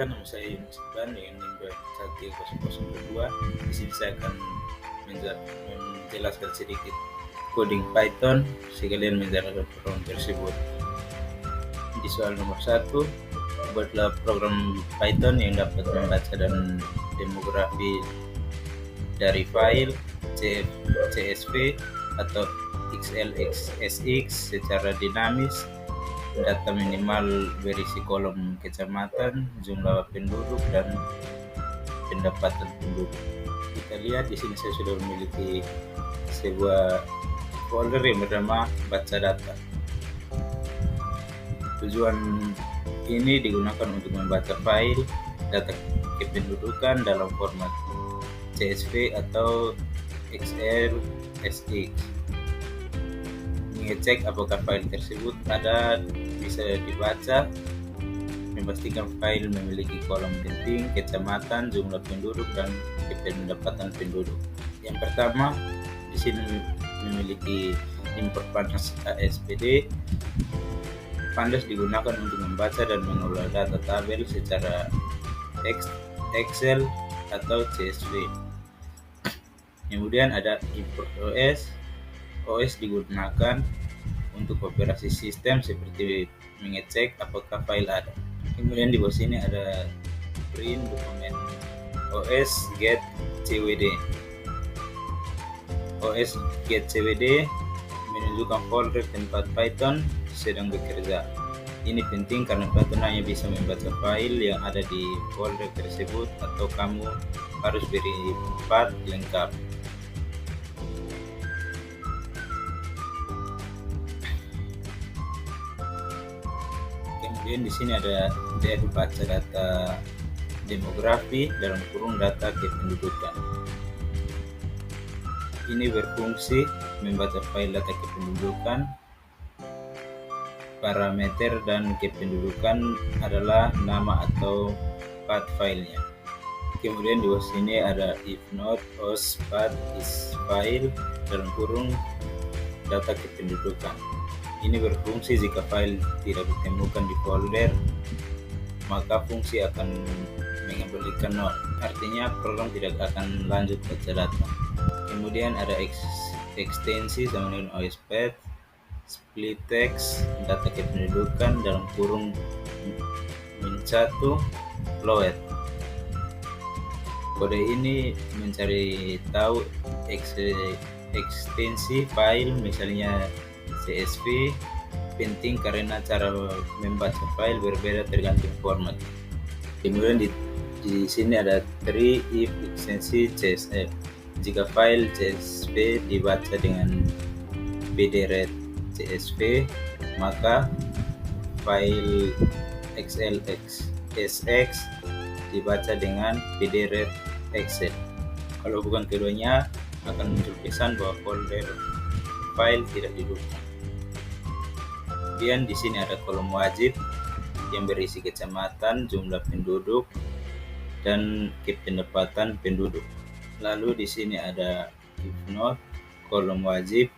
Perkenalkan, nama saya Yunus Iban dengan NIM 13002. Di sini saya akan menjelaskan sedikit coding Python sekalian menjalankan program tersebut. Di soal nomor 1, buatlah program Python yang dapat membaca dan demografi dari file CSV atau XLSX secara dinamis. Data minimal berisi kolom kecamatan, jumlah penduduk, dan pendapatan penduduk. Kita lihat di sini saya sudah memiliki sebuah folder yang bernama baca data. Tujuan ini digunakan untuk membaca file data kependudukan dalam format CSV atau XLSX. Mengecek apakah file tersebut bisa dibaca, memastikan file memiliki kolom penting, kecamatan, jumlah penduduk, dan pendapatan penduduk. Yang pertama, di sini memiliki import pandas ASPD. Pandas digunakan untuk membaca dan mengolah data tabel secara Excel atau CSV. Kemudian ada import OS. OS digunakan untuk operasi sistem seperti mengecek apakah file ada. Kemudian di bawah sini ada print dokumen OS get cwd. OS get cwd menunjukkan folder tempat Python sedang bekerja. Ini penting karena Python hanya bisa membaca file yang ada di folder tersebut, atau kamu harus beri path lengkap. Kemudian di sini ada baca data demografi dalam kurung data kependudukan. Ini berfungsi membaca file data kependudukan. Parameter dan kependudukan adalah nama atau path filenya. Kemudian di bawah sini ada if not os path is file dalam kurung data kependudukan. Ini berfungsi jika file tidak ditemukan di folder, maka fungsi akan mengembalikan nol. Artinya program tidak akan lanjut baca data. Kemudian ada ekstensi sama dengan OSPath, split text, data kependudukan dalam kurung min1 float. Kode ini mencari tahu ekstensi file, misalnya CSV, penting karena cara membaca file berbeda tergantung format. Kemudian di sini ada 3 if ekstensi CSV. Jika file CSV dibaca dengan bdret CSV, maka file XLSX dibaca dengan bdret Excel. Kalau bukan keduanya, akan muncul pesan bahwa folder file tidak didukung. Kemudian di sini ada kolom wajib yang berisi kecamatan, jumlah penduduk, dan pendapatan penduduk. Lalu di sini ada if not, kolom wajib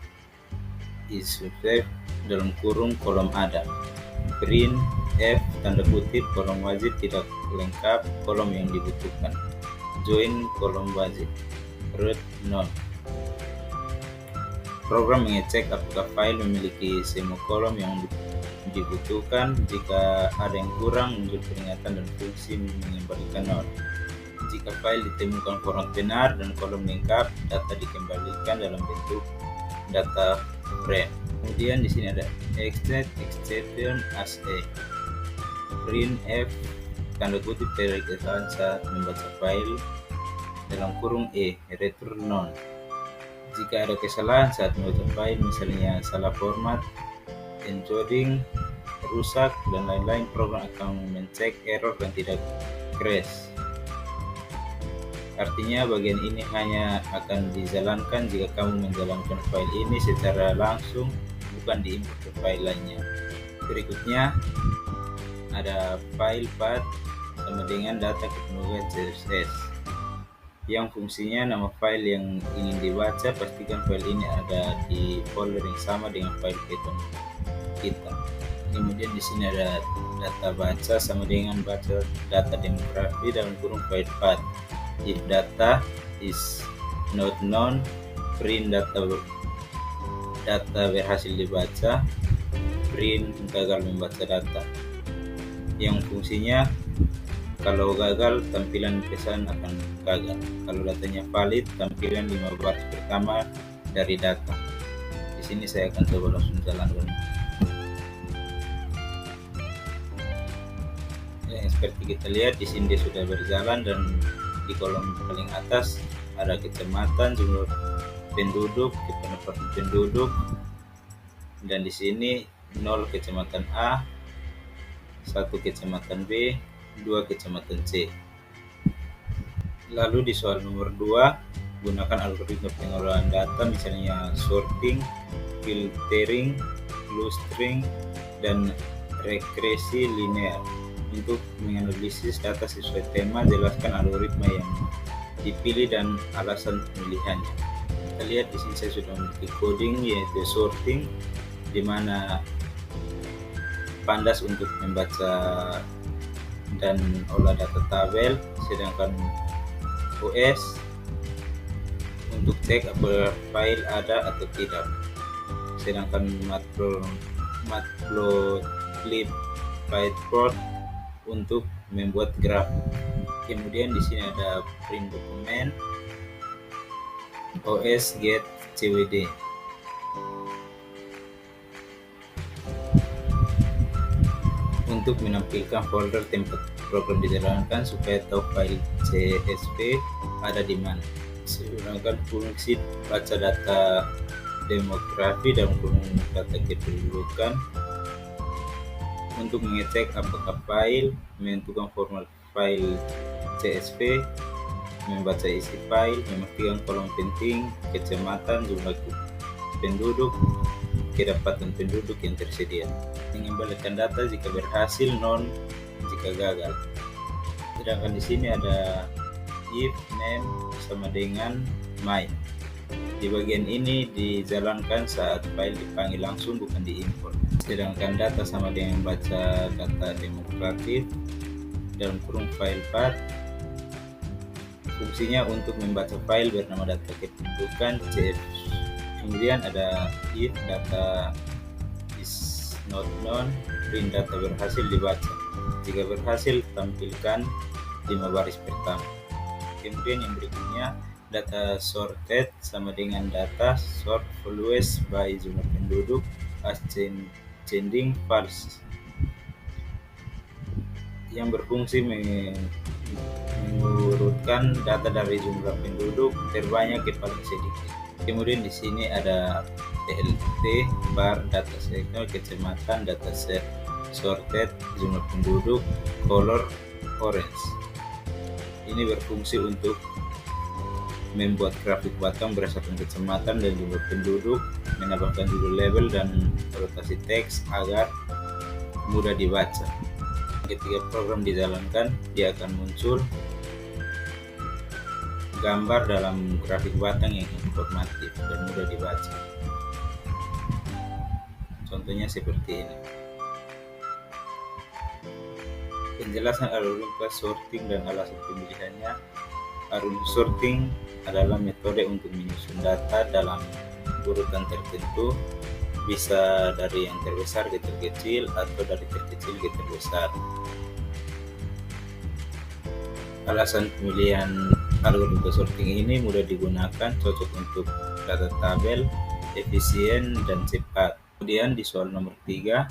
is left dalam kurung kolom ada. Print f tanda kutip kolom wajib tidak lengkap, kolom yang dibutuhkan. Join kolom wajib. Root none. Program mengecek apakah file memiliki semua kolom yang dibutuhkan. Jika ada yang kurang, muncul peringatan dan fungsi mengembalikan nol. Jika file ditemukan format benar dan kolom lengkap, data dikembalikan dalam bentuk data frame. Kemudian di sini ada exception as a. Print f tanda kutip dari kesalahan saat membaca file dalam kurung return none. Jika ada kesalahan saat membaca file, misalnya salah format, encoding, rusak, dan lain-lain, program akan mencek error dan tidak crash. Artinya bagian ini hanya akan dijalankan jika kamu menjalankan file ini secara langsung, bukan diimport ke file lainnya. Berikutnya ada file path sama dengan data kependudukan CSS, yang fungsinya nama file yang ingin dibaca. Pastikan file ini ada di folder yang sama dengan file Python kita. Kemudian di sini ada data baca sama dengan baca data demografi dalam kurung file path. If data is not known, print data berhasil dibaca, print gagal membaca data. Yang fungsinya kalau gagal tampilan pesan akan gagal. Kalau datanya valid tampilan 5 baris pertama dari data. Di sini saya akan coba langsung jalankan. Ya, seperti kita lihat di sini dia sudah berjalan dan di kolom paling atas ada kecamatan, jumlah penduduk, penempatan penduduk, dan di sini 0 kecamatan A, 1 kecamatan B, 2 kecamatan C. Lalu di soal nomor 2, gunakan algoritma pengolahan data misalnya sorting, filtering, clustering, dan regresi linear. Untuk menganalisis data sesuai tema, jelaskan algoritma yang dipilih dan alasan pemilihannya. Kita lihat di sini saya sudah memiliki coding yaitu sorting, di mana pandas untuk membaca dan olah data tabel, sedangkan OS untuk cek apakah file ada atau tidak, sedangkan matplotlib python untuk membuat graf. Kemudian di sini ada print dokumen, OS get cwd. Untuk menampilkan folder tempat program dijalankan supaya tahu file CSV ada di mana. Gunakan fungsi baca data demografi dan data kependudukan untuk mengecek apakah file, menentukan format file CSV, membaca isi file, memastikan kolom penting, kecamatan, jumlah penduduk, kedapatan penduduk yang tersedia. Mengembalikan data jika berhasil, non jika gagal. Sedangkan di sini ada if name sama dengan my. Di bagian ini dijalankan saat file dipanggil langsung, bukan diimport. Sedangkan data sama dengan baca data demografi dalam kurung file path, fungsinya untuk membaca file bernama data kependudukan CF. Kemudian ada if data is not known, print data berhasil dibaca. Jika berhasil, tampilkan 5 baris pertama. Kemudian yang berikutnya data sorted sama dengan data sort values by jumlah penduduk as changing false, yang berfungsi mengurutkan data dari jumlah penduduk terbanyak ke paling sedikit. Kemudian di sini ada TLT bar data sektor kecamatan, data set sorted, jumlah penduduk, color orange. Ini berfungsi untuk membuat grafik batang berdasarkan kecamatan dan jumlah penduduk, menambahkan judul label dan rotasi teks agar mudah dibaca. Ketika program dijalankan, dia akan muncul gambar dalam grafik batang yang informatif dan mudah dibaca. Contohnya seperti ini. Penjelasan algoritma sorting dan alasan pemilihannya. Algoritma sorting adalah metode untuk menyusun data dalam urutan tertentu, bisa dari yang terbesar ke terkecil atau dari terkecil ke terbesar. Alasan pemilihan algoritma sorting ini mudah digunakan, cocok untuk data tabel, efisien dan cepat. Kemudian di soal nomor 3,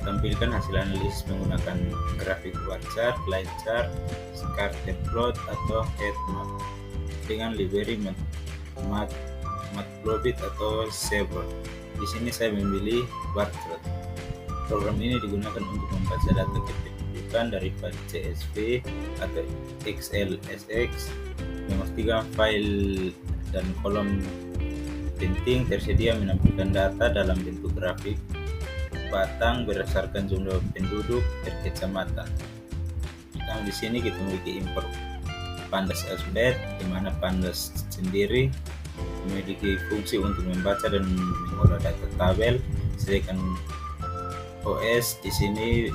tampilkan hasil analisis menggunakan grafik bar chart, line chart, scatter plot atau heat map dengan library matplotlib atau Sabre. Di sini saya memilih bar chart. Program ini digunakan untuk membaca data kependudukan dari file CSV atau XLSX, memastikan file dan kolom penting tersedia, menampilkan data dalam bentuk grafik batang berdasarkan jumlah penduduk per kecamatan. Nah, di sini kita memiliki import pandas asbed, di mana pandas sendiri memiliki fungsi untuk membaca dan mengolah data tabel, sedangkan OS di sini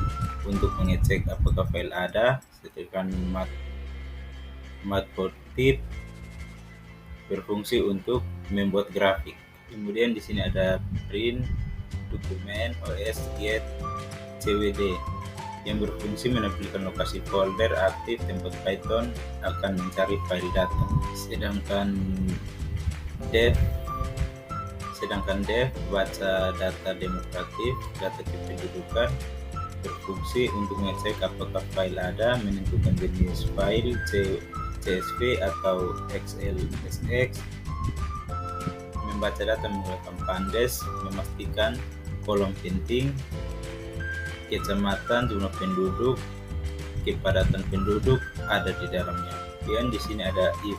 untuk mengecek apakah file ada, sedangkan matplotlib berfungsi untuk membuat grafik. Kemudian di sini ada print, dokumen, OS, get, cwd yang berfungsi menampilkan lokasi folder aktif tempat Python akan mencari file data. Sedangkan dev baca data demonstratif, data kependudukan, berfungsi untuk mengecek apakah file ada, menentukan jenis file CSV atau XLSX, membaca data menggunakan pandes, memastikan kolom penting, kecamatan, jumlah penduduk, kepadatan penduduk ada di dalamnya. Kemudian di sini ada if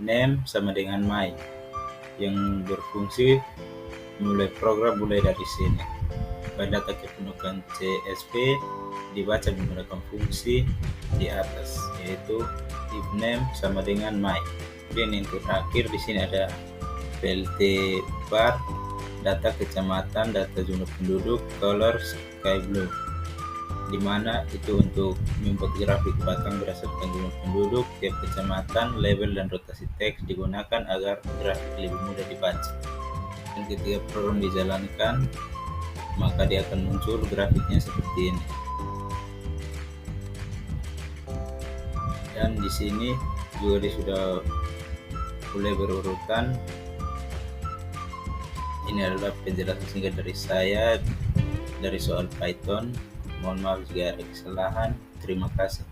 name sama dengan my yang berfungsi mulai program mulai dari sini. Pada data kependudukan CSV dibaca menggunakan fungsi di atas, yaitu if name sama dengan my. Kemudian yang terakhir di sini ada plt bar, data kecamatan, data jumlah penduduk, color sky blue, di mana itu untuk membuat grafik batang berdasarkan jumlah penduduk tiap kecamatan, label dan rotasi teks digunakan agar grafik lebih mudah dibaca. Dan ketika program dijalankan, maka dia akan muncul grafiknya seperti ini. Dan di sini juga dia sudah mulai berurutan. Ini adalah penjelasan singkat dari saya dari soal Python. Mohon maaf jika ada kesalahan. Terima kasih.